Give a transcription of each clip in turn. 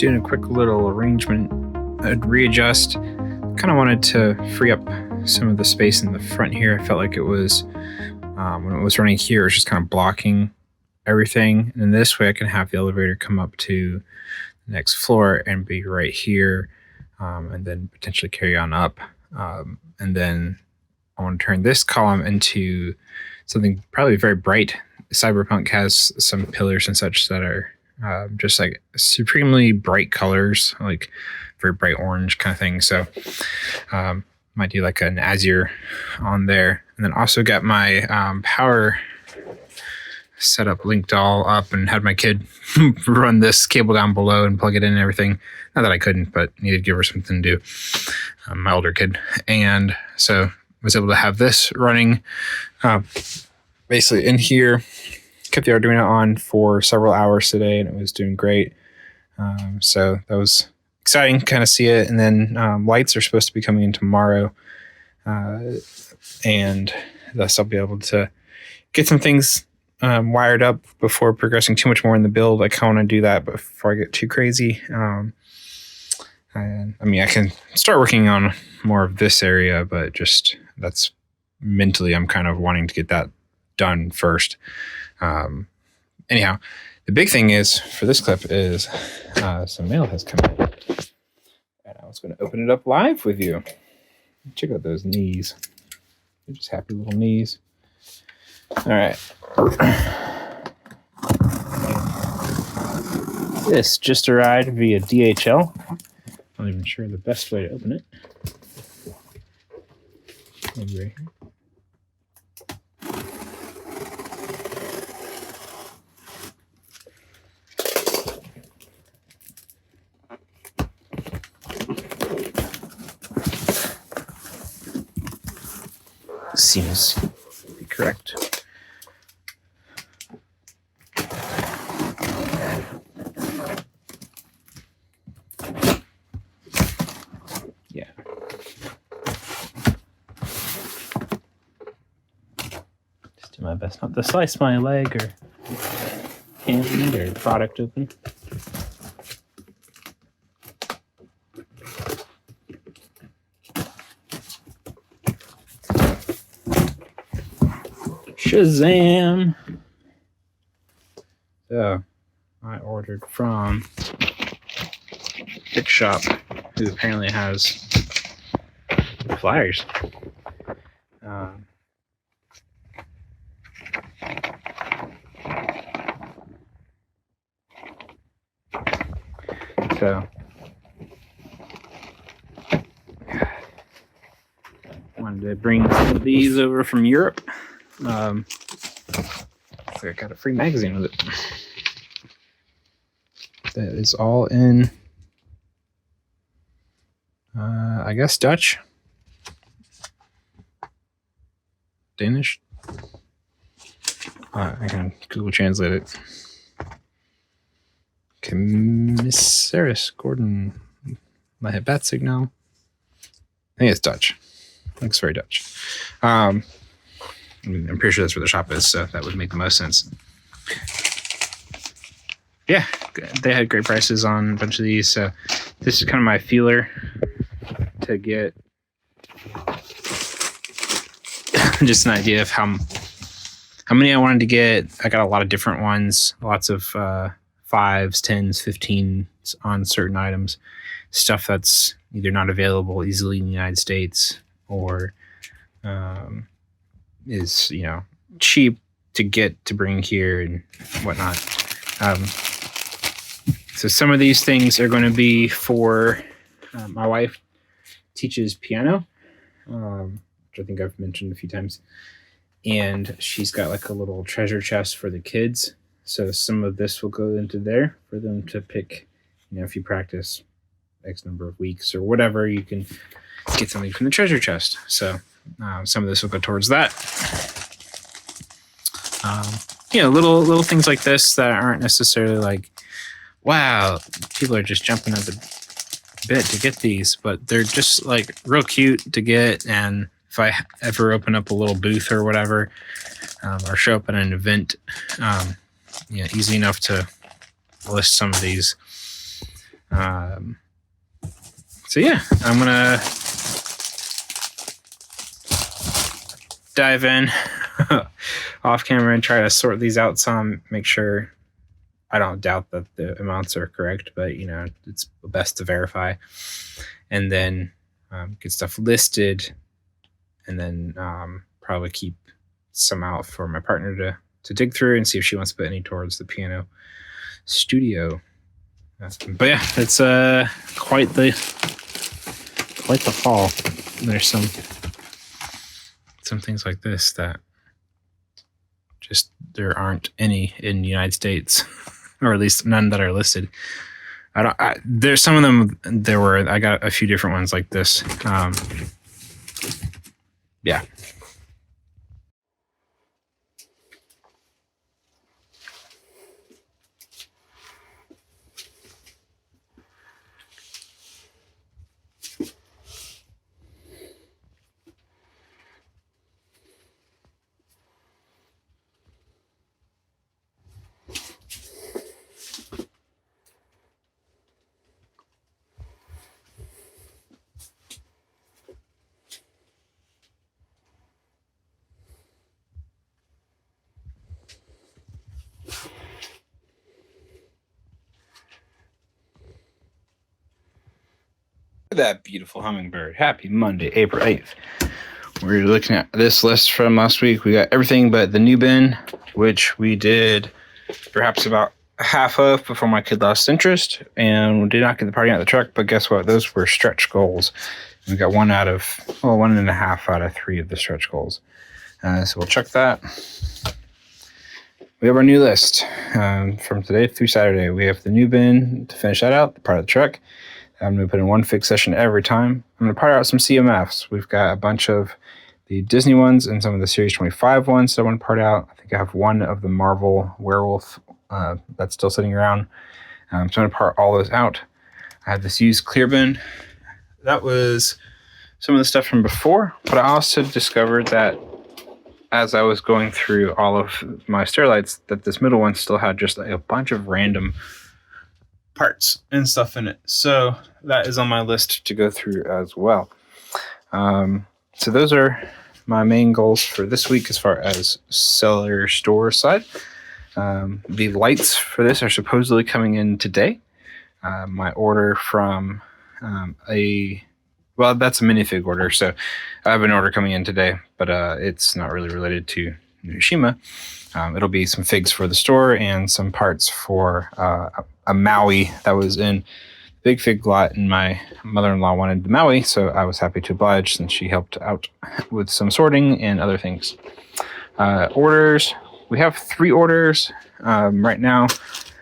doing a quick little arrangement, readjust. Kind of wanted to free up some of the space in the front here. I felt like it was, when it was running here, it was just kind of blocking everything. And then this way I can have the elevator come up to the next floor and be right here, and then potentially carry on up. And then I want to turn this column into something probably very bright. Cyberpunk has some pillars and such that are just like supremely bright colors, like very bright orange kind of thing. So might do like an azure on there. And then also got my power setup linked all up, and had my kid run this cable down below and plug it in and everything. Not that I couldn't, but needed to give her something to do. My older kid. And so was able to have this running basically in here. Kept the Arduino on for several hours today, and it was doing great. So that was exciting to kind of see it. And then lights are supposed to be coming in tomorrow. And thus I'll be able to get some things wired up before progressing too much more in the build. I kind of want to do that before I get too crazy. And I mean, I can start working on more of this area, but just that's mentally, I'm kind of wanting to get that done first. Anyhow, the big thing is for this clip is some mail has come in, and I was going to open it up live with you. Check out those knees. They're just happy little knees. All right. This just arrived via DHL. I'm not even sure the best way to open it. Maybe right here. Seems to be correct. Yeah. Just do my best not to slice my leg or hand or product open. Shazam! So, I ordered from Big Shop, who apparently has flyers. So, wanted to bring some of these over from Europe. So I got a free magazine with it. That is all in, I guess, Dutch, Danish. I can Google Translate it. Commissaris Gordon, my bat signal. I think it's Dutch. Looks very Dutch. I'm pretty sure that's where the shop is, so that would make the most sense. Yeah, they had great prices on a bunch of these. So this is kind of my feeler to get just an idea of how many I wanted to get. I got a lot of different ones, lots of 5s, 10s, 15s on certain items, stuff that's either not available easily in the United States or is, cheap to get to bring here and whatnot. So some of these things are going to be for my wife teaches piano, which I think I've mentioned a few times. And she's got like a little treasure chest for the kids. So some of this will go into there for them to pick, if you practice X number of weeks or whatever, you can get something from the treasure chest. So some of this will go towards that. Little things like this that aren't necessarily like, wow, people are just jumping at the bit to get these, but they're just like real cute to get. And if I ever open up a little booth or whatever, or show up at an event, easy enough to list some of these. So yeah, I'm gonna dive in off camera and try to sort these out some, make sure. I don't doubt that the amounts are correct, but it's best to verify, and then get stuff listed, and then probably keep some out for my partner to dig through and see if she wants to put any towards the piano studio. But yeah, it's quite the haul. There's some things like this that just there aren't any in the United States, or at least none that are listed. There's some of them. I got a few different ones like this. Yeah. That beautiful hummingbird. Happy Monday, April 8th. We're looking at this list from last week. We got everything but the new bin, which we did perhaps about half of before my kid lost interest, and we did not get the party out of the truck. But guess what? Those were stretch goals. We got 1.5 out of 3 of the stretch goals. So we'll check that. We have our new list from today through Saturday. We have the new bin to finish that out, the part of the truck. I'm going to put in one fixed session every time. I'm going to part out some CMFs. We've got a bunch of the Disney ones and some of the Series 25 ones that I want to part out. I think I have one of the Marvel Werewolf that's still sitting around. So I'm going to part all those out. I have this used clear bin. That was some of the stuff from before, but I also discovered that as I was going through all of my Sterillites, that this middle one still had just a bunch of random parts and stuff in it. So that is on my list to go through as well. So those are my main goals for this week as far as seller store side. The lights for this are supposedly coming in today. My order from that's a minifig order, so I have an order coming in today, but it's not really related to Hiroshima. It'll be some figs for the store and some parts for a Maui that was in Big Fig lot, and my mother-in-law wanted the Maui, so I was happy to oblige since she helped out with some sorting and other things. Orders. We have 3 orders right now.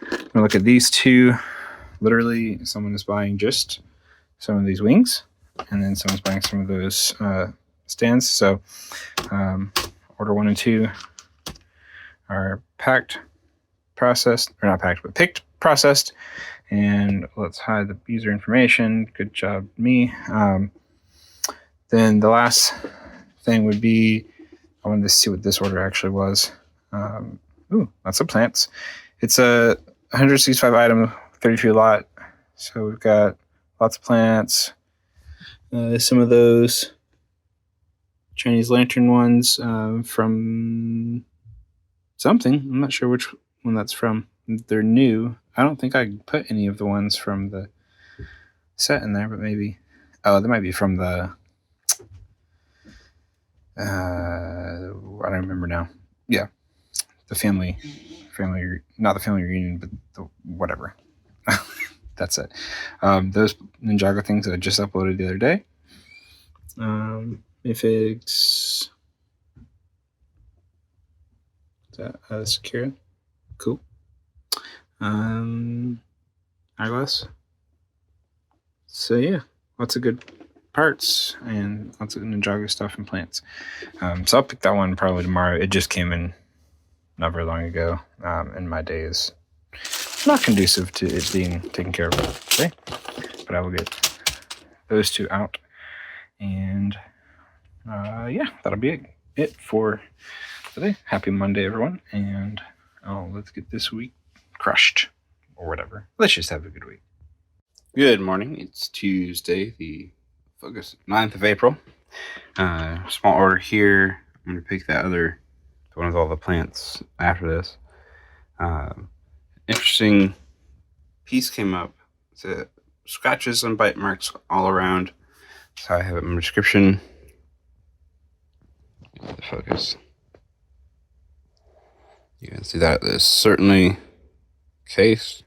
I'm going to look at these 2. Literally, someone is buying just some of these wings, and then someone's buying some of those stands. So order 1 and 2 are picked, processed, and let's hide the user information. Good job, me. Then the last thing would be, I wanted to see what this order actually was. Lots of plants. It's a 165 item, 32 lot. So we've got lots of plants. Some of those Chinese lantern ones from something. I'm not sure which one that's from. They're new. I don't think I put any of the ones from the set in there, but maybe. Oh, they might be from the. I don't remember now. Yeah, the family, not the family reunion, but the whatever. That's it. Those Ninjago things that I just uploaded the other day. Minfigs. Is that secure? Cool. Eyeglass. So yeah, lots of good parts and lots of Ninjago stuff and plants. So I'll pick that one probably tomorrow. It just came in not very long ago, and my day is not conducive to it being taken care of today. But I will get those 2 out, and that'll be it for today. Happy Monday, everyone, and let's get this week crushed or whatever. Let's just have a good week. Good morning. It's Tuesday, the 9th of April. Small order here. I'm going to pick that other one with all the plants after this. Interesting piece came up. It's scratches and bite marks all around. So I have it in my description. The focus. You can see that is certainly case.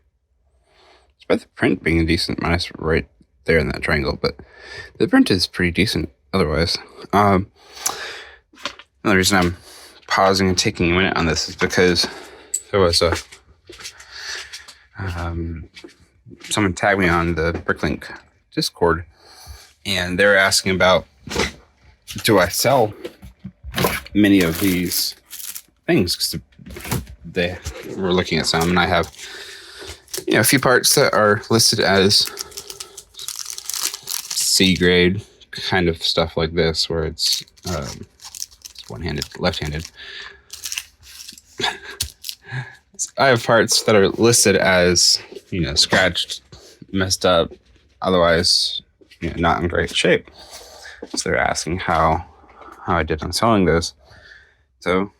Despite the print being decent, minus right there in that triangle, but the print is pretty decent otherwise. Another reason I'm pausing and taking a minute on this is because there was someone tagged me on the Bricklink Discord, and they're asking about, do I sell many of these things? Because they were looking at some, and I have a few parts that are listed as C grade kind of stuff like this, where it's one-handed, left-handed. I have parts that are listed as scratched, messed up, otherwise not in great shape. So they're asking how I did on selling those. So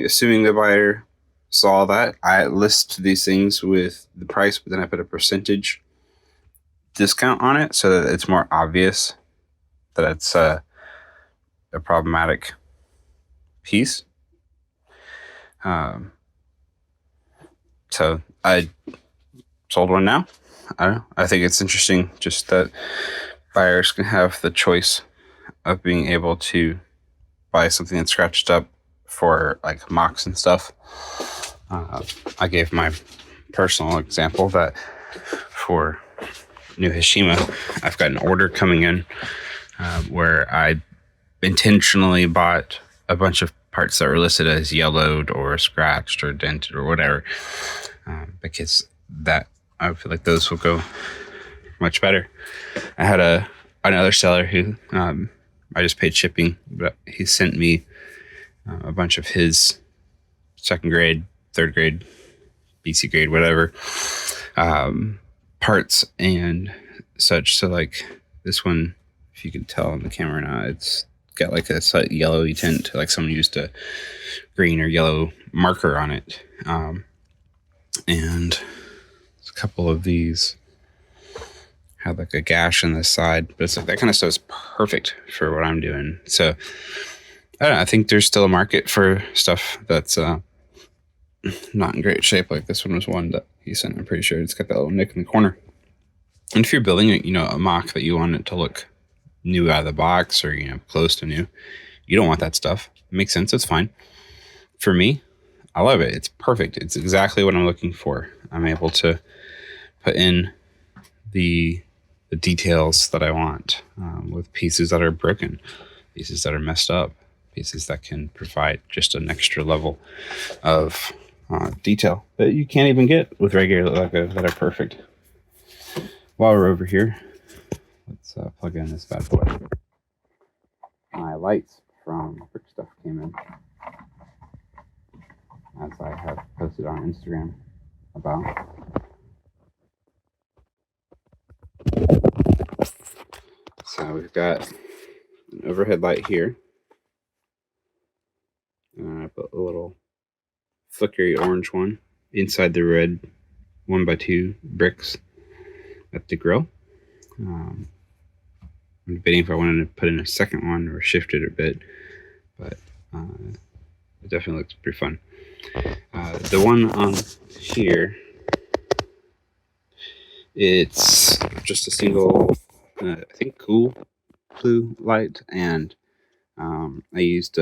assuming the buyer saw that, I list these things with the price, but then I put a percentage discount on it so that it's more obvious that it's a problematic piece. So I sold one now. I don't know. I think it's interesting just that buyers can have the choice of being able to buy something that's scratched up for like mocks and stuff. I gave my personal example that for New Hashima, I've got an order coming in where I intentionally bought a bunch of parts that were listed as yellowed or scratched or dented or whatever, because that I feel like those will go much better. I had another seller who I just paid shipping, but he sent me a bunch of his second grade, third grade, BC grade, whatever, parts and such. So like this one, if you can tell on the camera now, it's got like a slight yellowy tint, like someone used a green or yellow marker on it. And a couple of these have like a gash on the side, but it's like that kind of stuff is perfect for what I'm doing. So I don't know, I think there's still a market for stuff that's not in great shape. Like this one was one that he sent. I'm pretty sure it's got that little nick in the corner. And if you're building a mock that you want it to look new out of the box or close to new, you don't want that stuff. It makes sense. It's fine. For me, I love it. It's perfect. It's exactly what I'm looking for. I'm able to put in the details that I want with pieces that are broken, pieces that are messed up, pieces that can provide just an extra level of detail that you can't even get with regular Lego that are perfect. While we're over here, let's plug in this bad boy. My lights from Brick Stuff came in, as I have posted on Instagram about. So we've got an overhead light here. I put a little flickery orange one inside the red 1x2 bricks at the grill. I'm debating if I wanted to put in a second one or shift it a bit, but it definitely looks pretty fun. The one on here, it's just a single, I think, cool blue light, and I used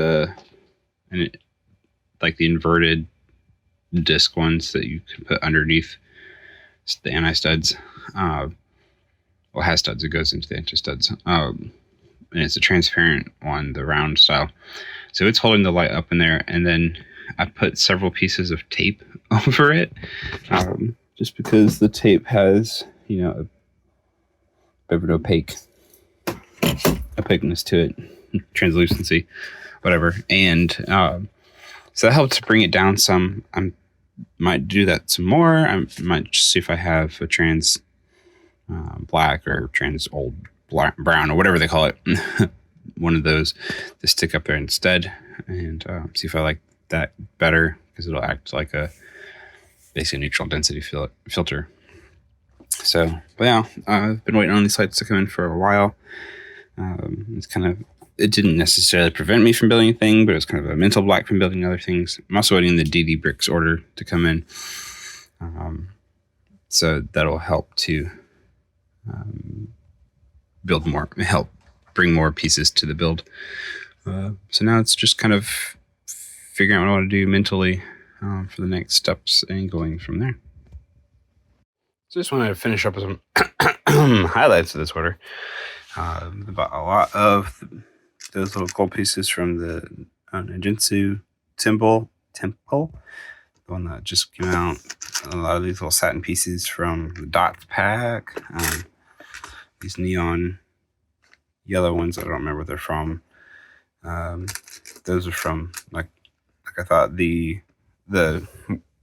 like the inverted disc ones that you can put underneath the anti-studs. Well, it has studs. It goes into the anti-studs. And it's a transparent one, the round style. So it's holding the light up in there, and then I put several pieces of tape over it, just because the tape has, a bit of an opaqueness to it, translucency, whatever. And so that helped to bring it down some. I might do that some more. I might just see if I have a black or trans old brown or whatever they call it. One of those to stick up there instead, and see if I like that better, because it'll act like a basically neutral density filter. So, but yeah, I've been waiting on these lights to come in for a while. It didn't necessarily prevent me from building anything, but it was kind of a mental block from building other things. I'm also waiting the DD Bricks order to come in. So that'll help to build more, help bring more pieces to the build. So now it's just kind of figuring out what I want to do mentally for the next steps and going from there. So just wanted to finish up with some highlights of this order. About a lot of those little gold pieces from the Ninjutsu Temple, the one that just came out. A lot of these little satin pieces from the Dots pack. These neon yellow ones, I don't remember what they're from. Those are from like I thought the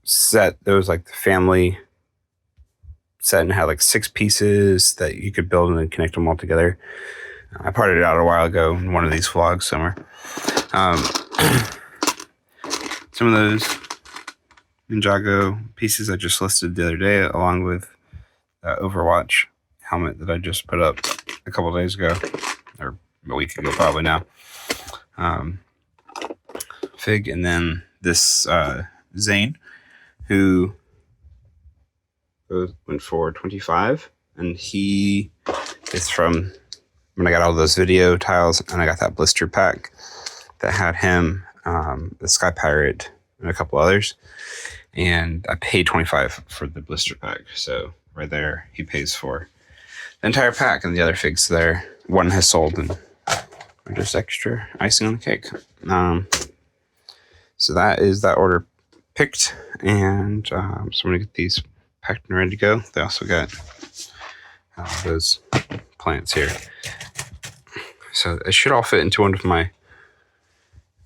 set. There was like the family set and had like 6 pieces that you could build and then connect them all together. I parted it out a while ago in one of these vlogs somewhere. Some of those Ninjago pieces I just listed the other day, along with Overwatch helmet that I just put up a couple days ago, or a week ago probably now. Fig, and then this Zane, who went for 25, and he is from when I got all those video tiles, and I got that blister pack that had him, the Sky Pirate, and a couple others, and I paid 25 for the blister pack. So right there, he pays for the entire pack, and the other figs there, one has sold, and just extra icing on the cake. So that is that order picked, and so I'm gonna get these packed and ready to go. They also got those plants here, so it should all fit into one of my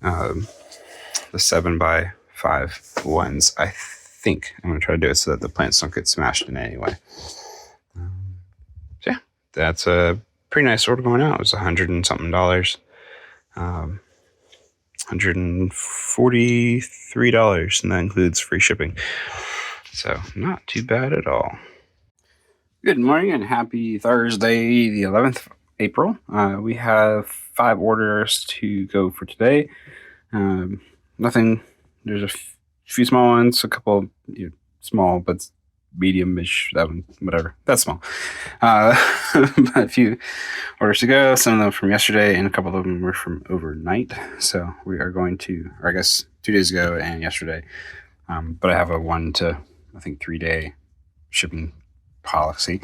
the 7x5 ones. I think I'm gonna try to do it so that the plants don't get smashed in anyway. So yeah, that's a pretty nice order going out. It was $100 and something, $143, and that includes free shipping. So not too bad at all. Good morning and happy Thursday, the 11th of April. We have 5 orders to go for today. Nothing. There's a few small ones, a couple small but medium-ish. That one, whatever. That's small. But a few orders to go. Some of them from yesterday, and a couple of them were from overnight. So we are going to, or I guess 2 days ago and yesterday. But I have a 1 to, I think, 3-day shipping policy.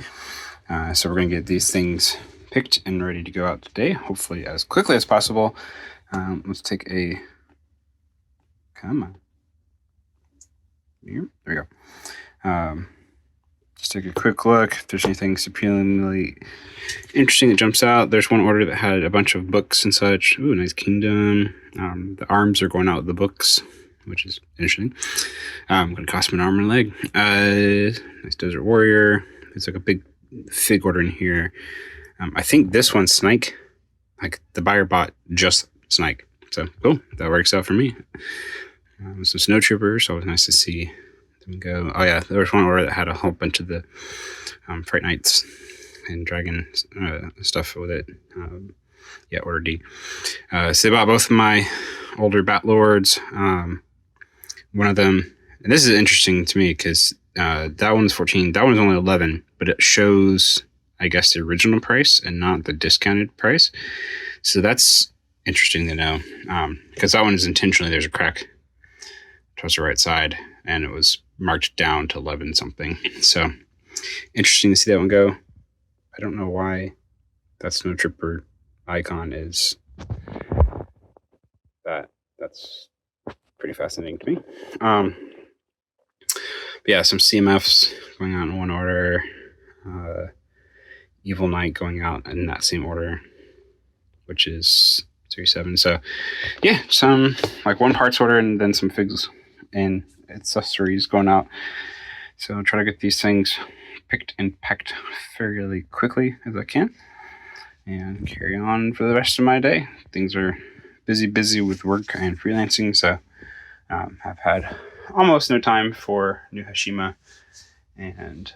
So we're going to get these things picked and ready to go out today, hopefully as quickly as possible. Let's take a, come on. Here, there we go. Just take a quick look if there's anything supremely interesting that jumps out. There's one order that had a bunch of books and such. Ooh, nice kingdom. The arms are going out with the books, which is interesting. Going to cost me an arm and a leg. Nice desert warrior. There's like a big fig order in here. I think this one's Snake. Like the buyer bought just Snake. So cool. That works out for me. Some snow troopers. So it was nice to see them go. Oh yeah, there was one order that had a whole bunch of the Fright Knights and Dragon stuff with it. Yeah, order D. So they bought both of my older Bat Lords. One of them, and this is interesting to me because that one's 14. That one's only 11, but it shows, I guess, the original price and not the discounted price. So that's interesting to know, because that one is intentionally, there's a crack towards the right side, and it was marked down to 11 something. So interesting to see that one go. I don't know why that Snow Trooper icon is that. That's pretty fascinating to me. But yeah, some CMFs going out in one order. Evil Knight going out in that same order, which is 37. So yeah, some like one parts order and then some figs and accessories going out. So I'll try to get these things picked and packed fairly quickly as I can and carry on for the rest of my day. Things are busy with work and freelancing, so I've had almost no time for new Hashima. And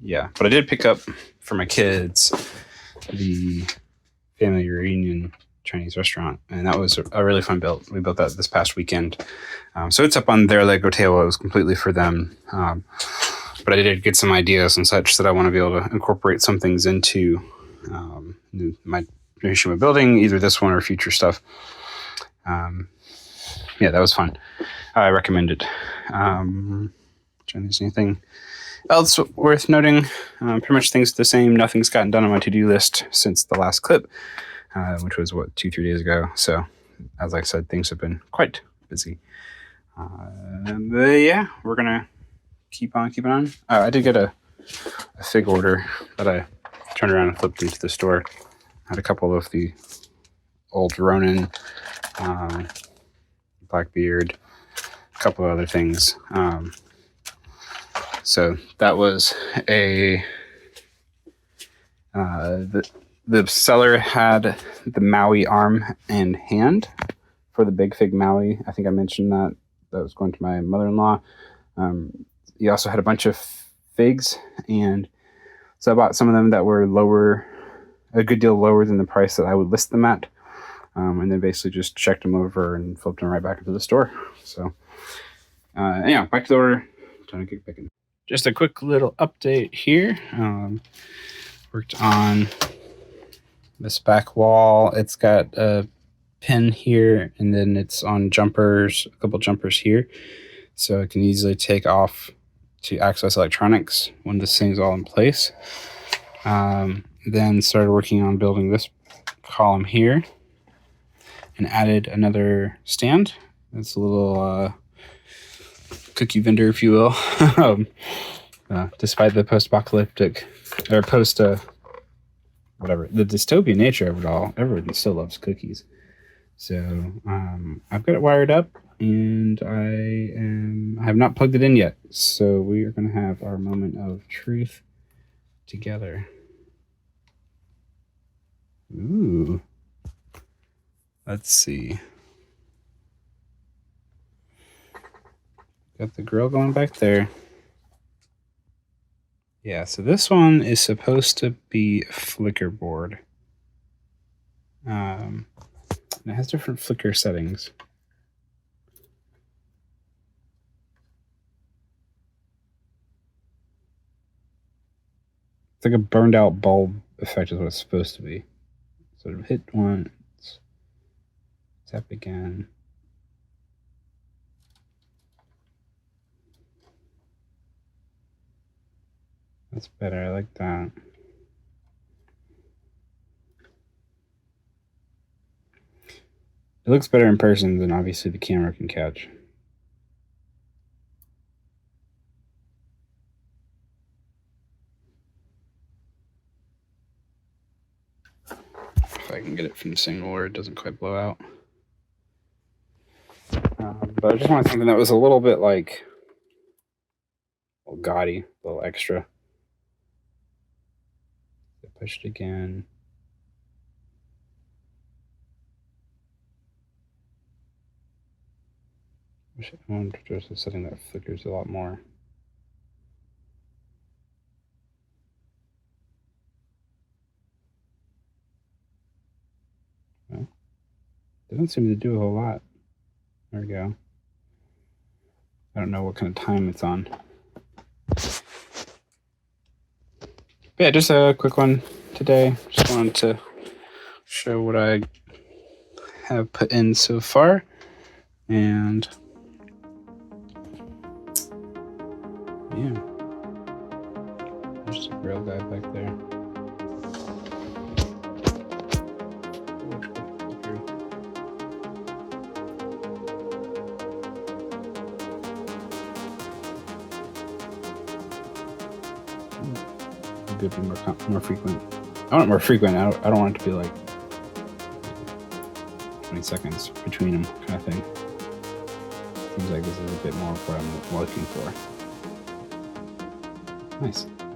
yeah, but I did pick up for my kids the family reunion Chinese restaurant, and that was a really fun build. We built that this past weekend. So it's up on their Lego table. It was completely for them. But I did get some ideas and such that I want to be able to incorporate some things into my Hiroshima building, either this one or future stuff. Yeah, that was fun. I recommend it. Trying to think anything else worth noting. Pretty much things the same. Nothing's gotten done on my to-do list since the last clip, which was 2-3 days ago. So as I said, things have been quite busy. But yeah, we're gonna keep on. I did get a fig order that I turned around and flipped into the store. I had a couple of the old Ronin, Blackbeard, a couple of other things. So that was the seller had the Maui arm and hand for the big fig Maui. I think I mentioned that was going to my mother-in-law. He also had a bunch of figs, and so I bought some of them that were a good deal lower than the price that I would list them at, and then basically just checked them over and flipped them right back into the store. So anyhow, back to the order. Time to get back in. Just a quick little update here. Worked on this back wall. It's got a pin here, and then it's on jumpers, a couple jumpers here, so it can easily take off to access electronics when this thing's all in place. Then started working on building this column here and added another stand. It's a little cookie vendor, if you will. Despite the post-apocalyptic or the dystopian nature of it all, everyone still loves cookies. So I've got it wired up, and I have not plugged it in yet. So we are going to have our moment of truth together. Ooh. Let's see. Got the grill going back there. Yeah, so this one is supposed to be a flicker board. It has different flicker settings. It's like a burned out bulb effect is what it's supposed to be. So hit once, tap again. That's better, I like that. It looks better in person than obviously the camera can catch. If I can get it from the single where it doesn't quite blow out. But I just wanted something that was a little bit like, a little gaudy, a little extra. Push it again. I want to just a setting that flickers a lot more. Well, doesn't seem to do a whole lot. There we go. I don't know what kind of time it's on. But yeah, just a quick one today. Just wanted to show what I have put in so far. And yeah, there's a grill guy back there. Be more frequent. I want it more frequent. I don't want it to be like 20 seconds between them kind of thing. Seems like this is a bit more of what I'm looking for. Nice.